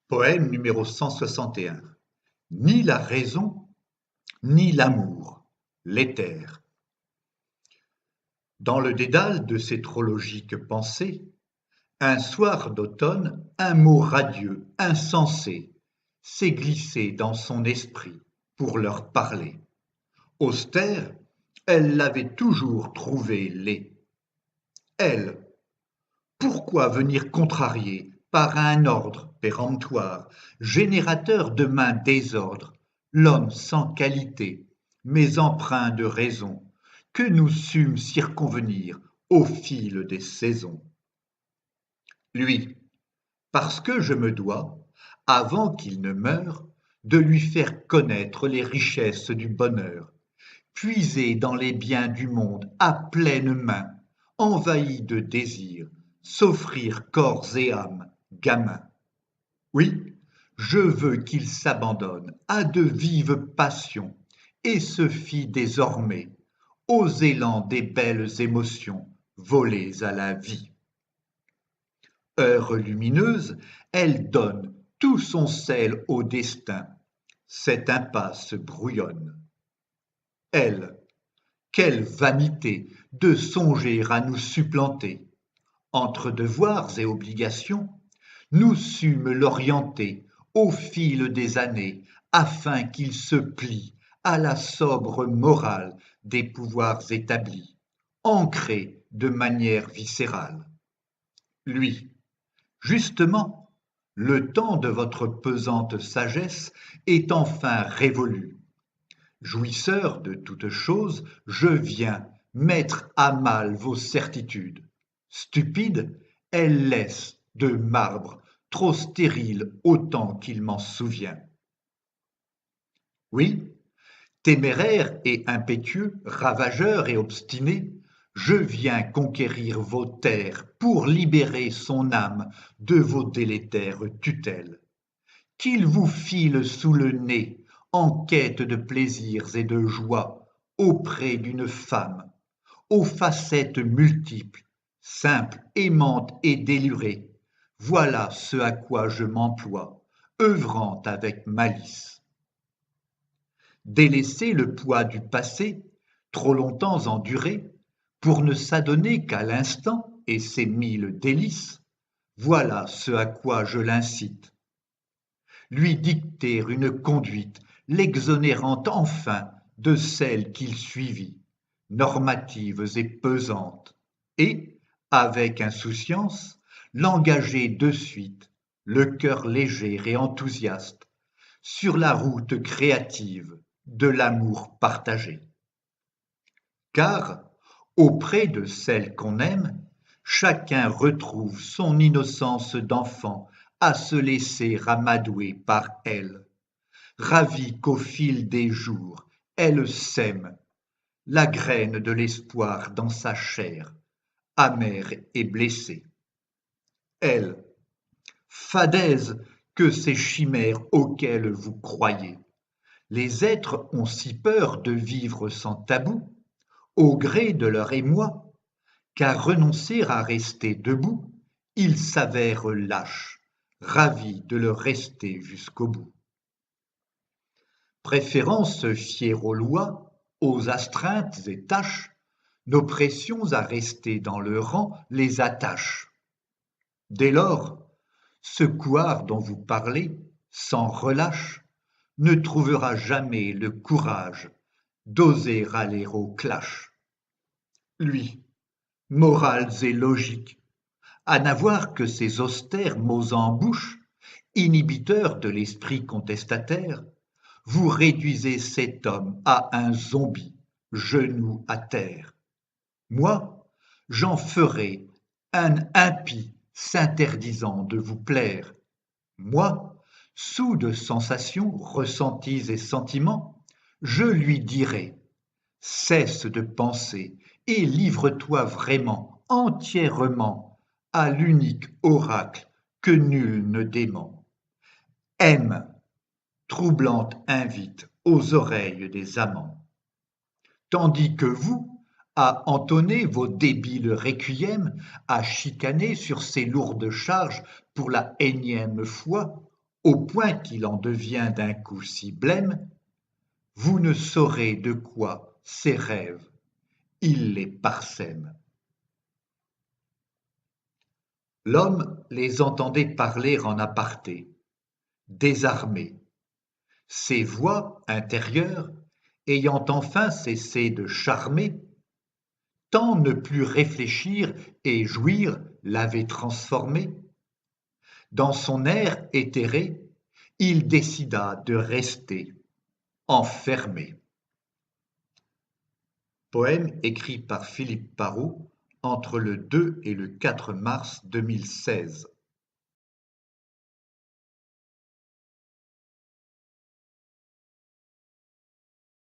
Poème numéro 161. Ni la raison, ni l'amour, l'éther. Dans le dédale de ces trop logiques pensées, un soir d'automne, un mot radieux, insensé, s'est glissé dans son esprit pour leur parler. Austère, elle l'avait toujours trouvé laid. Elle, pourquoi venir contrarier par un ordre péremptoire, générateur de mains désordre, l'homme sans qualité, mais empreint de raison, que nous sûmes circonvenir au fil des saisons? Lui, parce que je me dois, avant qu'il ne meure, de lui faire connaître les richesses du bonheur, puiser dans les biens du monde à pleine main, envahi de désirs, s'offrir corps et âme, gamin. Oui, je veux qu'il s'abandonne à de vives passions et se fie désormais aux élans des belles émotions volées à la vie. Heure lumineuse, elle donne tout son sel au destin. Cette impasse brouillonne. Elle, quelle vanité de songer à nous supplanter! Entre devoirs et obligations, nous sûmes l'orienter au fil des années afin qu'il se plie à la sobre morale des pouvoirs établis, ancrés de manière viscérale. Lui, justement, le temps de votre pesante sagesse est enfin révolu. Jouisseur de toutes choses, je viens mettre à mal vos certitudes. Stupide, elle laisse de marbre trop stérile autant qu'il m'en souvient. Oui, téméraire et impétueux, ravageur et obstiné, je viens conquérir vos terres pour libérer son âme de vos délétères tutelles. Qu'il vous file sous le nez en quête de plaisirs et de joies auprès d'une femme, aux facettes multiples, simples, aimantes et délurées. Voilà ce à quoi je m'emploie, œuvrant avec malice. Délaisser le poids du passé, trop longtemps enduré, pour ne s'adonner qu'à l'instant et ses mille délices, voilà ce à quoi je l'incite. Lui dicter une conduite l'exonérant enfin de celle qu'il suivit, normatives et pesantes, et, avec insouciance, l'engager de suite, le cœur léger et enthousiaste, sur la route créative de l'amour partagé. Car, auprès de celle qu'on aime, chacun retrouve son innocence d'enfant à se laisser amadouer par elle, ravi qu'au fil des jours, elle sème la graine de l'espoir dans sa chair, amère et blessée. Elle, fadaise que ces chimères auxquelles vous croyez. Les êtres ont si peur de vivre sans tabou, au gré de leur émoi, qu'à renoncer à rester debout, ils s'avèrent lâches, ravis de le rester jusqu'au bout. Préférant se fier aux lois, aux astreintes et tâches, nos pressions à rester dans le rang les attachent. Dès lors, ce couard dont vous parlez, sans relâche, ne trouvera jamais le courage d'oser aller au clash. Lui, morales et logiques, à n'avoir que ces austères mots en bouche, inhibiteurs de l'esprit contestataire, vous réduisez cet homme à un zombie, genou à terre. Moi, j'en ferai un impie s'interdisant de vous plaire. Moi, sous de sensations, ressentis et sentiments, je lui dirai: cesse de penser et livre-toi vraiment, entièrement, à l'unique oracle que nul ne dément. Aime, troublante invite aux oreilles des amants. Tandis que vous, à entonner vos débiles requiems, à chicaner sur ces lourdes charges pour la énième fois, au point qu'il en devient d'un coup si blême, vous ne saurez de quoi ses rêves il les parsème. L'homme les entendait parler en aparté, désarmé, ses voix intérieures ayant enfin cessé de charmer, tant ne plus réfléchir et jouir l'avait transformé. Dans son air éthéré, il décida de rester enfermé. Poème écrit par Philippe Parrot entre le 2 et le 4 mars 2016.